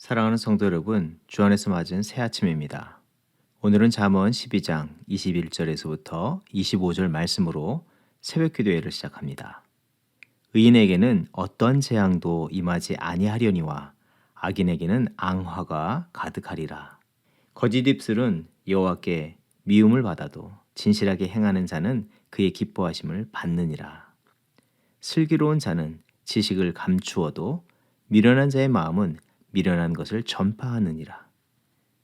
사랑하는 성도 여러분, 주 안에서 맞은 새 아침입니다. 오늘은 잠언 12장 21절에서부터 25절 말씀으로 새벽 기도회를 시작합니다. 의인에게는 어떤 재앙도 임하지 아니하려니와 악인에게는 앙화가 가득하리라. 거짓 입술은 여호와께 미움을 받아도 진실하게 행하는 자는 그의 기뻐하심을 받느니라. 슬기로운 자는 지식을 감추어도 미련한 자의 마음은 미련한 것을 전파하느니라.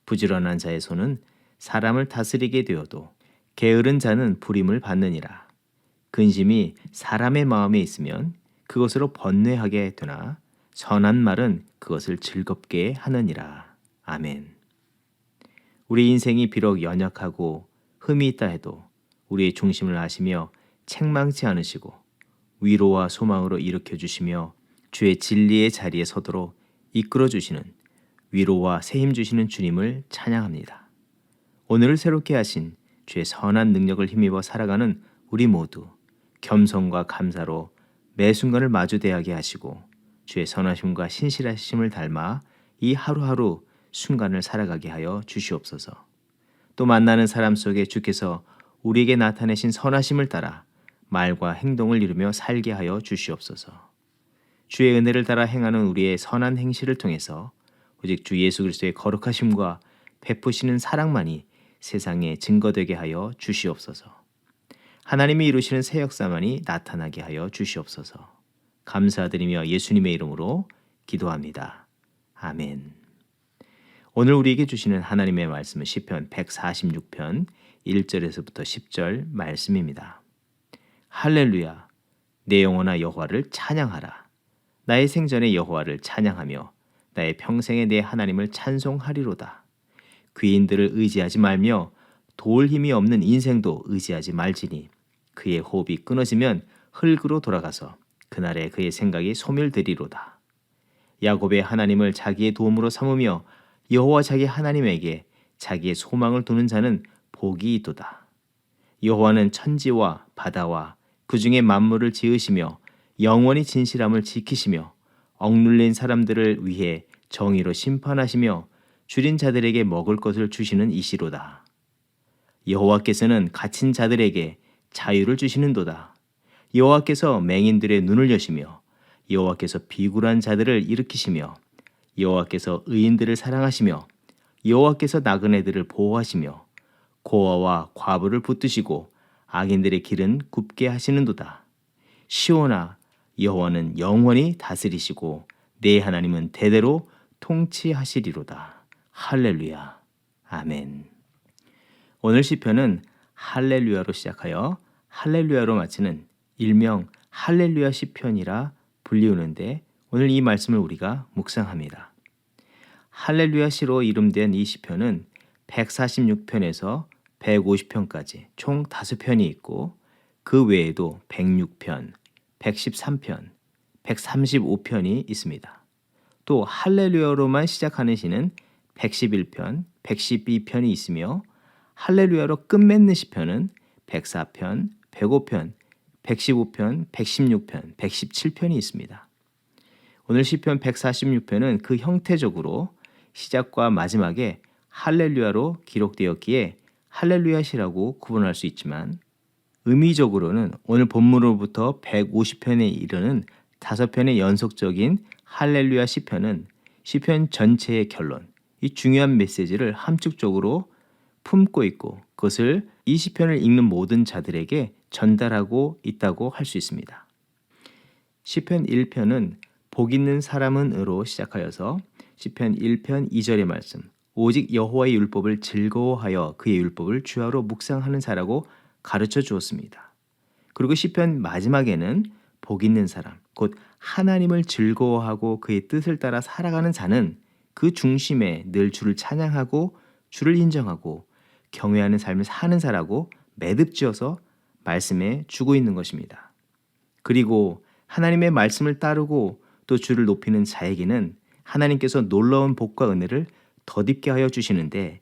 부지런한 자의 손은 사람을 다스리게 되어도 게으른 자는 부림을 받느니라. 근심이 사람의 마음에 있으면 그것으로 번뇌하게 되나 선한 말은 그것을 즐겁게 하느니라. 아멘. 우리 인생이 비록 연약하고 흠이 있다 해도 우리의 중심을 아시며 책망치 않으시고 위로와 소망으로 일으켜 주시며 주의 진리의 자리에 서도록 이끌어 주시는 위로와 새힘 주시는 주님을 찬양합니다. 오늘을 새롭게 하신 주의 선한 능력을 힘입어 살아가는 우리 모두 겸손과 감사로 매 순간을 마주대하게 하시고 주의 선하심과 신실하심을 닮아 이 하루하루 순간을 살아가게 하여 주시옵소서. 또 만나는 사람 속에 주께서 우리에게 나타내신 선하심을 따라 말과 행동을 이루며 살게 하여 주시옵소서. 주의 은혜를 따라 행하는 우리의 선한 행실을 통해서 오직 주 예수 그리스도의 거룩하심과 베푸시는 사랑만이 세상에 증거되게 하여 주시옵소서. 하나님이 이루시는 새 역사만이 나타나게 하여 주시옵소서. 감사드리며 예수님의 이름으로 기도합니다. 아멘. 오늘 우리에게 주시는 하나님의 말씀은 시편 146편 1절에서부터 10절 말씀입니다. 할렐루야, 내 영혼아 여호와를 찬양하라. 나의 생전에 여호와를 찬양하며 나의 평생에 내 하나님을 찬송하리로다. 귀인들을 의지하지 말며 도울 힘이 없는 인생도 의지하지 말지니 그의 호흡이 끊어지면 흙으로 돌아가서 그날에 그의 생각이 소멸되리로다. 야곱의 하나님을 자기의 도움으로 삼으며 여호와 자기 하나님에게 자기의 소망을 두는 자는 복이 있도다. 여호와는 천지와 바다와 그 중에 만물을 지으시며 영원히 진실함을 지키시며 억눌린 사람들을 위해 정의로 심판하시며 줄인 자들에게 먹을 것을 주시는 이시로다. 여호와께서는 갇힌 자들에게 자유를 주시는도다. 여호와께서 맹인들의 눈을 여시며 여호와께서 비굴한 자들을 일으키시며 여호와께서 의인들을 사랑하시며 여호와께서 나그네들을 보호하시며 고아와 과부를 붙드시고 악인들의 길은 굽게 하시는도다. 시온아, 여호와는 영원히 다스리시고 내 하나님은 대대로 통치하시리로다. 할렐루야. 아멘. 오늘 시편은 할렐루야로 시작하여 할렐루야로 마치는 일명 할렐루야 시편이라 불리우는데 오늘 이 말씀을 우리가 묵상합니다. 할렐루야 시로 이름된 이 시편은 146편에서 150편까지 총 5편이 있고 그 외에도 106편, 113편, 135편이 있습니다. 또 할렐루야로만 시작하는 시는 111편, 112편이 있으며 할렐루야로 끝맺는 시편은 104편, 105편, 115편, 116편, 117편이 있습니다. 오늘 시편 146편은 그 형태적으로 시작과 마지막에 할렐루야로 기록되었기에 할렐루야시라고 구분할 수 있지만 의미적으로는 오늘 본문으로부터 150편에 이르는 5편의 연속적인 할렐루야 시편은 시편 전체의 결론, 이 중요한 메시지를 함축적으로 품고 있고 그것을 이 시편을 읽는 모든 자들에게 전달하고 있다고 할 수 있습니다. 시편 1편은 복 있는 사람은으로 시작하여서 시편 1편 2절의 말씀, 오직 여호와의 율법을 즐거워하여 그의 율법을 주야로 묵상하는 자라고 가르쳐 주었습니다. 그리고 시편 마지막에는 복 있는 사람, 곧 하나님을 즐거워하고 그의 뜻을 따라 살아가는 자는 그 중심에 늘 주를 찬양하고 주를 인정하고 경외하는 삶을 사는 자라고 매듭지어서 말씀해 주고 있는 것입니다. 그리고 하나님의 말씀을 따르고 또 주를 높이는 자에게는 하나님께서 놀라운 복과 은혜를 덧입게 하여 주시는데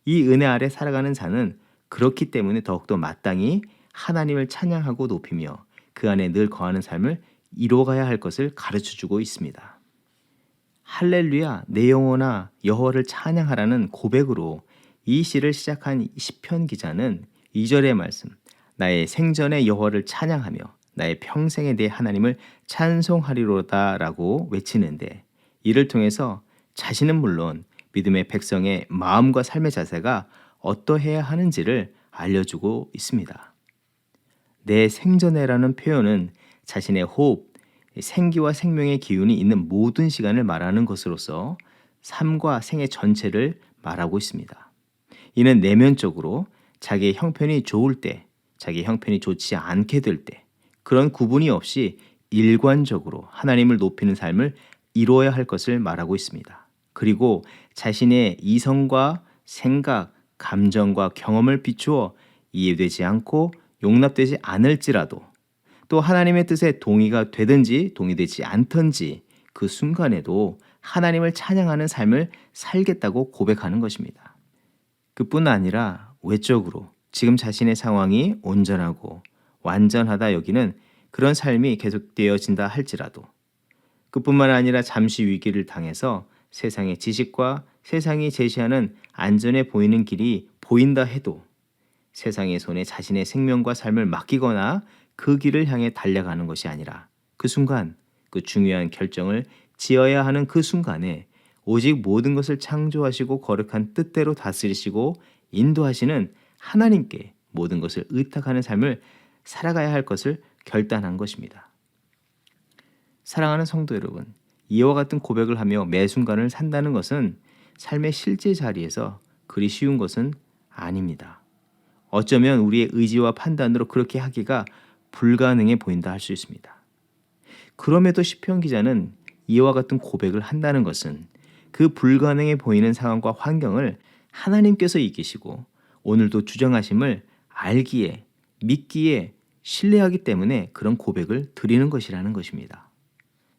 이 은혜 아래 살아가는 자는 그렇기 때문에 더욱더 마땅히 하나님을 찬양하고 높이며 그 안에 늘 거하는 삶을 이루어가야 할 것을 가르쳐주고 있습니다. 할렐루야 내 영혼아 여호와를 찬양하라는 고백으로 이 시를 시작한 시편 기자는 2절의 말씀 나의 생전에 여호와를 찬양하며 나의 평생에 내 하나님을 찬송하리로다라고 외치는데 이를 통해서 자신은 물론 믿음의 백성의 마음과 삶의 자세가 어떠해야 하는지를 알려주고 있습니다. 내 생전에라는 표현은 자신의 호흡, 생기와 생명의 기운이 있는 모든 시간을 말하는 것으로서 삶과 생애 전체를 말하고 있습니다. 이는 내면적으로 자기의 형편이 좋을 때, 자기의 형편이 좋지 않게 될 때, 그런 구분이 없이 일관적으로 하나님을 높이는 삶을 이루어야 할 것을 말하고 있습니다. 그리고 자신의 이성과 생각, 감정과 경험을 비추어 이해되지 않고 용납되지 않을지라도 또 하나님의 뜻에 동의가 되든지 동의되지 않든지 그 순간에도 하나님을 찬양하는 삶을 살겠다고 고백하는 것입니다. 그뿐 아니라 외적으로 지금 자신의 상황이 온전하고 완전하다 여기는 그런 삶이 계속되어진다 할지라도 그뿐만 아니라 잠시 위기를 당해서 세상의 지식과 세상이 제시하는 안전해 보이는 길이 보인다 해도 세상의 손에 자신의 생명과 삶을 맡기거나 그 길을 향해 달려가는 것이 아니라 그 순간 그 중요한 결정을 지어야 하는 그 순간에 오직 모든 것을 창조하시고 거룩한 뜻대로 다스리시고 인도하시는 하나님께 모든 것을 의탁하는 삶을 살아가야 할 것을 결단한 것입니다. 사랑하는 성도 여러분, 이와 같은 고백을 하며 매 순간을 산다는 것은 삶의 실제 자리에서 그리 쉬운 것은 아닙니다. 어쩌면 우리의 의지와 판단으로 그렇게 하기가 불가능해 보인다 할 수 있습니다. 그럼에도 시편 기자는 이와 같은 고백을 한다는 것은 그 불가능해 보이는 상황과 환경을 하나님께서 이기시고 오늘도 주정하심을 알기에 믿기에 신뢰하기 때문에 그런 고백을 드리는 것이라는 것입니다.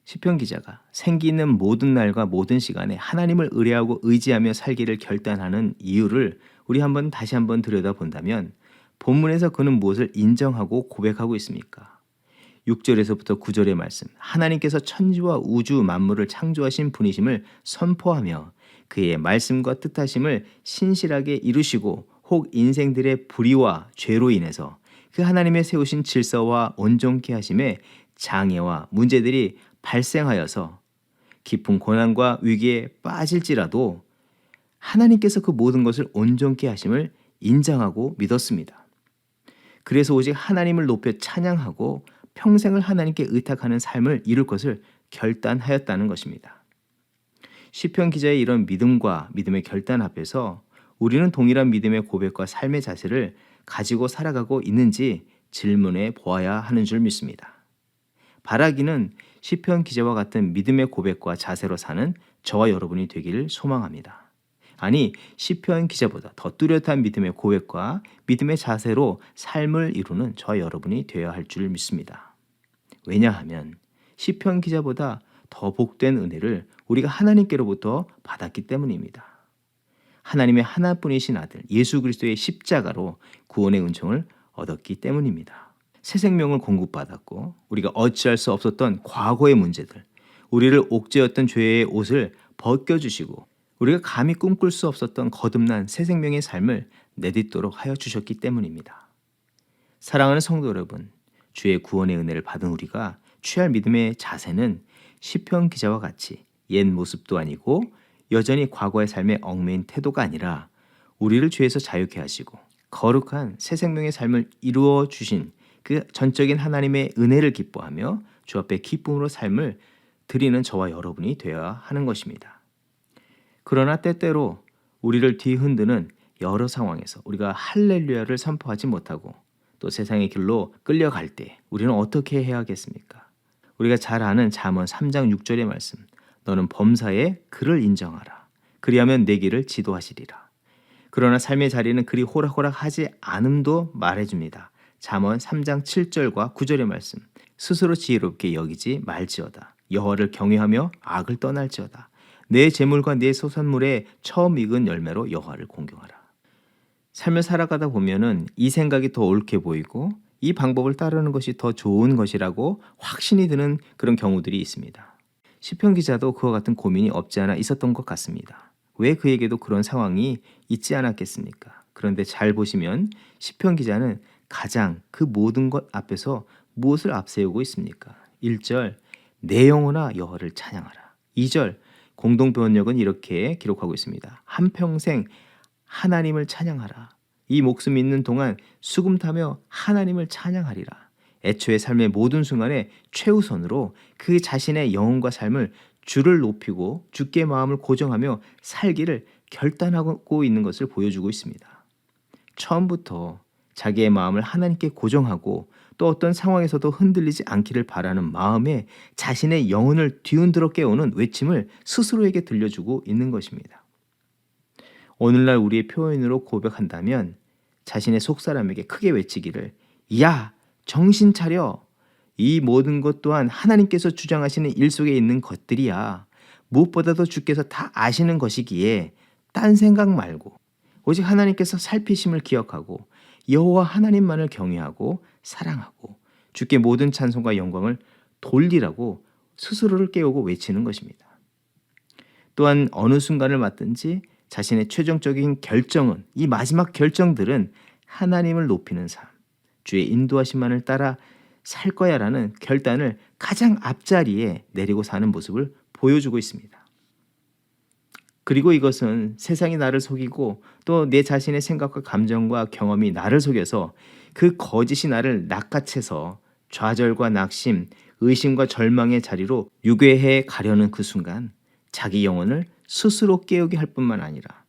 시편 기자가 생기 있는 모든 날과 모든 시간에 하나님을 의뢰하고 의지하며 살기를 결단하는 이유를 우리 다시 한번 들여다본다면 본문에서 그는 무엇을 인정하고 고백하고 있습니까? 6절에서부터 9절의 말씀 하나님께서 천지와 우주 만물을 창조하신 분이심을 선포하며 그의 말씀과 뜻하심을 신실하게 이루시고 혹 인생들의 불의와 죄로 인해서 그 하나님의 세우신 질서와 온전케 하심에 장애와 문제들이 발생하여서 깊은 고난과 위기에 빠질지라도 하나님께서 그 모든 것을 온전케 하심을 인정하고 믿었습니다. 그래서 오직 하나님을 높여 찬양하고 평생을 하나님께 의탁하는 삶을 이룰 것을 결단하였다는 것입니다. 시편 기자의 이런 믿음과 믿음의 결단 앞에서 우리는 동일한 믿음의 고백과 삶의 자세를 가지고 살아가고 있는지 질문해 보아야 하는 줄 믿습니다. 바라기는 시편 기자와 같은 믿음의 고백과 자세로 사는 저와 여러분이 되기를 소망합니다. 아니 시편 기자보다 더 뚜렷한 믿음의 고백과 믿음의 자세로 삶을 이루는 저와 여러분이 되어야 할 줄 믿습니다. 왜냐하면 시편 기자보다 더 복된 은혜를 우리가 하나님께로부터 받았기 때문입니다. 하나님의 하나뿐이신 아들 예수 그리스도의 십자가로 구원의 은총을 얻었기 때문입니다. 새 생명을 공급받았고 우리가 어찌할 수 없었던 과거의 문제들, 우리를 옥죄었던 죄의 옷을 벗겨주시고 우리가 감히 꿈꿀 수 없었던 거듭난 새 생명의 삶을 내딛도록 하여 주셨기 때문입니다. 사랑하는 성도 여러분, 주의 구원의 은혜를 받은 우리가 취할 믿음의 자세는 시편 기자와 같이 옛 모습도 아니고 여전히 과거의 삶에 얽매인 태도가 아니라 우리를 죄에서 자유케 하시고 거룩한 새 생명의 삶을 이루어 주신 그 전적인 하나님의 은혜를 기뻐하며 주 앞에 기쁨으로 삶을 드리는 저와 여러분이 되어야 하는 것입니다. 그러나 때때로 우리를 뒤흔드는 여러 상황에서 우리가 할렐루야를 선포하지 못하고 또 세상의 길로 끌려갈 때 우리는 어떻게 해야겠습니까? 우리가 잘 아는 잠언 3장 6절의 말씀 너는 범사에 그를 인정하라. 그리하면 내 길을 지도하시리라. 그러나 삶의 자리는 그리 호락호락하지 않음도 말해줍니다. 잠언 3장 7절과 9절의 말씀 스스로 지혜롭게 여기지 말지어다. 여호와를 경외하며 악을 떠날지어다. 내 재물과 내 소산물의 처음 익은 열매로 여호와를 공경하라. 삶을 살아가다 보면은 이 생각이 더 옳게 보이고 이 방법을 따르는 것이 더 좋은 것이라고 확신이 드는 그런 경우들이 있습니다. 시편 기자도 그와 같은 고민이 없지 않아 있었던 것 같습니다. 왜 그에게도 그런 상황이 있지 않았겠습니까? 그런데 잘 보시면 시편 기자는 가장 그 모든 것 앞에서 무엇을 앞세우고 있습니까? 1절 내 영혼아 여호와를 찬양하라. 2절 공동 번역은 이렇게 기록하고 있습니다. 한평생 하나님을 찬양하라. 이 목숨 있는 동안 수금 타며 하나님을 찬양하리라. 애초에 삶의 모든 순간에 최우선으로 그 자신의 영혼과 삶을 주를 높이고 주께 마음을 고정하며 살기를 결단하고 있는 것을 보여주고 있습니다. 처음부터 자기의 마음을 하나님께 고정하고 또 어떤 상황에서도 흔들리지 않기를 바라는 마음에 자신의 영혼을 뒤흔들어 깨우는 외침을 스스로에게 들려주고 있는 것입니다. 오늘날 우리의 표현으로 고백한다면 자신의 속사람에게 크게 외치기를 야 정신 차려. 이 모든 것 또한 하나님께서 주장하시는 일 속에 있는 것들이야. 무엇보다도 주께서 다 아시는 것이기에 딴 생각 말고 오직 하나님께서 살피심을 기억하고 여호와 하나님만을 경외하고 사랑하고 주께 모든 찬송과 영광을 돌리라고 스스로를 깨우고 외치는 것입니다. 또한 어느 순간을 맞든지 자신의 최종적인 결정은 이 마지막 결정들은 하나님을 높이는 삶, 주의 인도하심만을 따라 살 거야라는 결단을 가장 앞자리에 내리고 사는 모습을 보여주고 있습니다. 그리고 이것은 세상이 나를 속이고 또 내 자신의 생각과 감정과 경험이 나를 속여서 그 거짓이 나를 낚아채서 좌절과 낙심, 의심과 절망의 자리로 유괴해 가려는 그 순간 자기 영혼을 스스로 깨우게 할 뿐만 아니라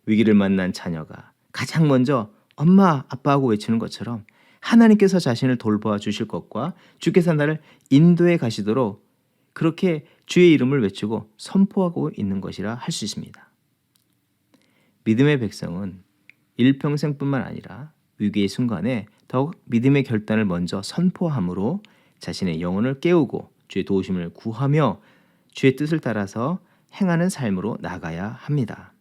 위기를 만난 자녀가 가장 먼저 엄마, 아빠하고 외치는 것처럼 하나님께서 자신을 돌보아 주실 것과 주께서 나를 인도해 가시도록 그렇게 주의 이름을 외치고 선포하고 있는 것이라 할 수 있습니다. 믿음의 백성은 일평생뿐만 아니라 위기의 순간에 더욱 믿음의 결단을 먼저 선포함으로 자신의 영혼을 깨우고 주의 도우심을 구하며 주의 뜻을 따라서 행하는 삶으로 나가야 합니다.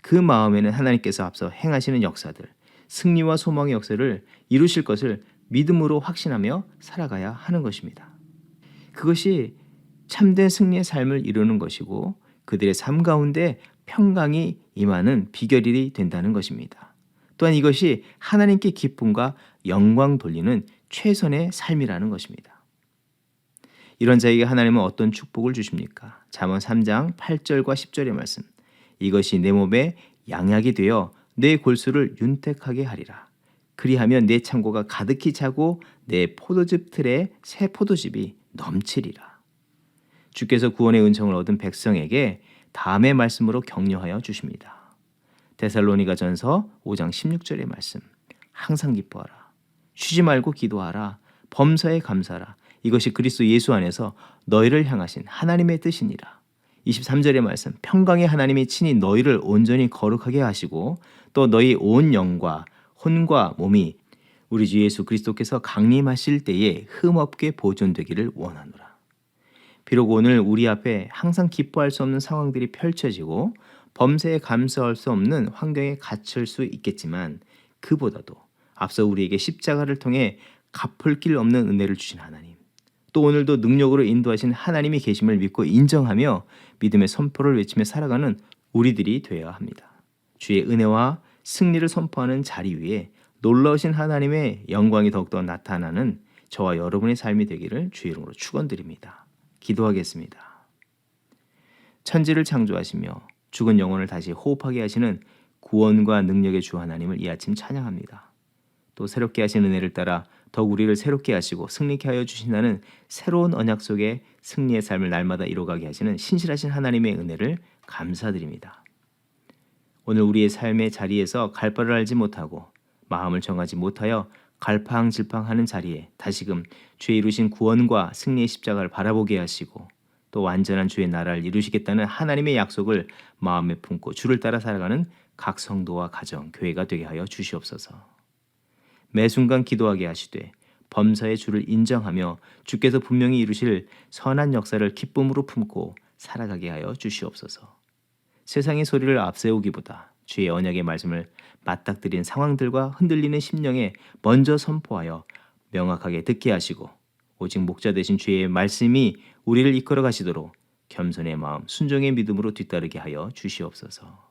그 마음에는 하나님께서 앞서 행하시는 역사들, 승리와 소망의 역사를 이루실 것을 믿음으로 확신하며 살아가야 하는 것입니다. 그것이 참된 승리의 삶을 이루는 것이고 그들의 삶 가운데 평강이 임하는 비결이 된다는 것입니다. 또한 이것이 하나님께 기쁨과 영광 돌리는 최선의 삶이라는 것입니다. 이런 자에게 하나님은 어떤 축복을 주십니까? 잠언 3장 8절과 10절의 말씀. 이것이 내 몸에 양약이 되어 내 골수를 윤택하게 하리라. 그리하면 내 창고가 가득히 차고 내 포도즙 틀에 새 포도즙이 넘치리라. 주께서 구원의 은총을 얻은 백성에게 다음의 말씀으로 격려하여 주십니다. 데살로니가전서 5장 16절의 말씀. 항상 기뻐하라. 쉬지 말고 기도하라. 범사에 감사하라. 이것이 그리스도 예수 안에서 너희를 향하신 하나님의 뜻이니라. 23절의 말씀. 평강의 하나님이 친히 너희를 온전히 거룩하게 하시고 또 너희 온 영과 혼과 몸이 우리 주 예수 그리스도께서 강림하실 때에 흠없게 보존되기를 원하노라. 비록 오늘 우리 앞에 항상 기뻐할 수 없는 상황들이 펼쳐지고 범세에 감수할 수 없는 환경에 갇힐 수 있겠지만 그보다도 앞서 우리에게 십자가를 통해 갚을 길 없는 은혜를 주신 하나님, 또 오늘도 능력으로 인도하신 하나님이 계심을 믿고 인정하며 믿음의 선포를 외치며 살아가는 우리들이 되어야 합니다. 주의 은혜와 승리를 선포하는 자리 위에 놀라우신 하나님의 영광이 더욱더 나타나는 저와 여러분의 삶이 되기를 주의 이름으로 축원드립니다. 기도하겠습니다. 천지를 창조하시며 죽은 영혼을 다시 호흡하게 하시는 구원과 능력의 주 하나님을 이 아침 찬양합니다. 또 새롭게 하신 은혜를 따라 더욱 우리를 새롭게 하시고 승리케 하여 주신다는 새로운 언약 속에 승리의 삶을 날마다 이뤄가게 하시는 신실하신 하나님의 은혜를 감사드립니다. 오늘 우리의 삶의 자리에서 갈 바를 알지 못하고 마음을 정하지 못하여 갈팡질팡하는 자리에 다시금 주의 이루신 구원과 승리의 십자가를 바라보게 하시고 또 완전한 주의 나라를 이루시겠다는 하나님의 약속을 마음에 품고 주를 따라 살아가는 각 성도와 가정, 교회가 되게 하여 주시옵소서. 매 순간 기도하게 하시되 범사의 주를 인정하며 주께서 분명히 이루실 선한 역사를 기쁨으로 품고 살아가게 하여 주시옵소서. 세상의 소리를 앞세우기보다 주의 언약의 말씀을 맞닥뜨린 상황들과 흔들리는 심령에 먼저 선포하여 명확하게 듣게 하시고 오직 목자 되신 주의 말씀이 우리를 이끌어 가시도록 겸손의 마음, 순종의 믿음으로 뒤따르게 하여 주시옵소서.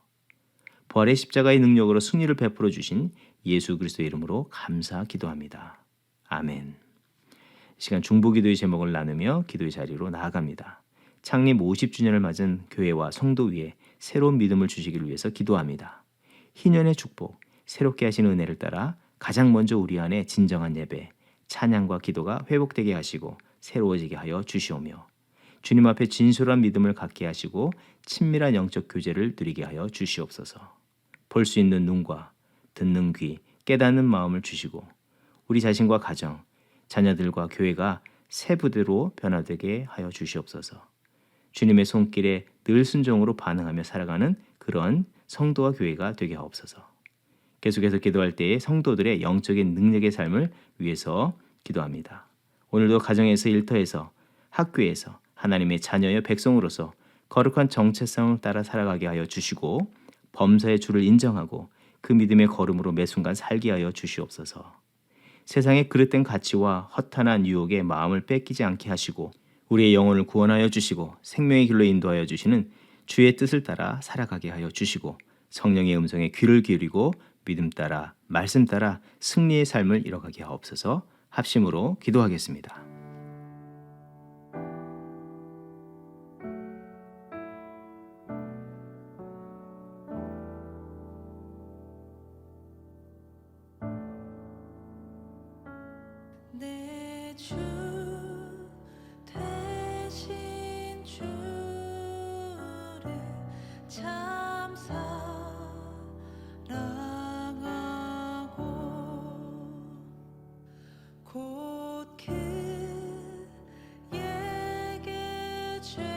부활의 십자가의 능력으로 승리를 베풀어 주신 예수 그리스도의 이름으로 감사 기도합니다. 아멘. 이 시간 중보기도의 제목을 나누며 기도의 자리로 나아갑니다. 창립 50주년을 맞은 교회와 성도 위에 새로운 믿음을 주시기를 위해서 기도합니다. 희년의 축복, 새롭게 하시는 은혜를 따라 가장 먼저 우리 안에 진정한 예배, 찬양과 기도가 회복되게 하시고 새로워지게 하여 주시오며 주님 앞에 진솔한 믿음을 갖게 하시고 친밀한 영적 교제를 누리게 하여 주시옵소서. 볼 수 있는 눈과 듣는 귀, 깨닫는 마음을 주시고 우리 자신과 가정, 자녀들과 교회가 새 부대로 변화되게 하여 주시옵소서. 주님의 손길에 늘 순종으로 반응하며 살아가는 그런 성도와 교회가 되게 하옵소서. 계속해서 기도할 때에 성도들의 영적인 능력의 삶을 위해서 기도합니다. 오늘도 가정에서, 일터에서, 학교에서 하나님의 자녀여 백성으로서 거룩한 정체성을 따라 살아가게 하여 주시고 범사의 주를 인정하고 그 믿음의 걸음으로 매 순간 살게 하여 주시옵소서. 세상의 그릇된 가치와 허탄한 유혹에 마음을 뺏기지 않게 하시고 우리의 영혼을 구원하여 주시고 생명의 길로 인도하여 주시는 주의 뜻을 따라 살아가게 하여 주시고 성령의 음성에 귀를 기울이고 믿음 따라 말씀 따라 승리의 삶을 이뤄가게 하옵소서. 합심으로 기도하겠습니다. 내 주 대신 주를 참 사랑하고 곧 그에게 죄를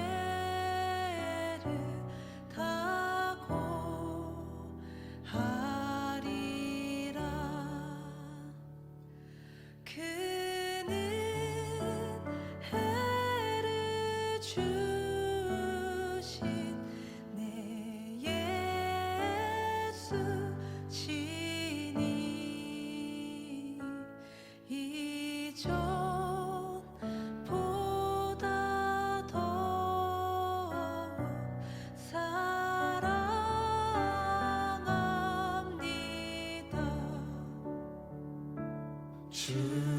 각오하리라. 그는 해를 주신 내 예수 시니 이전보다 더욱 사랑합니다. 주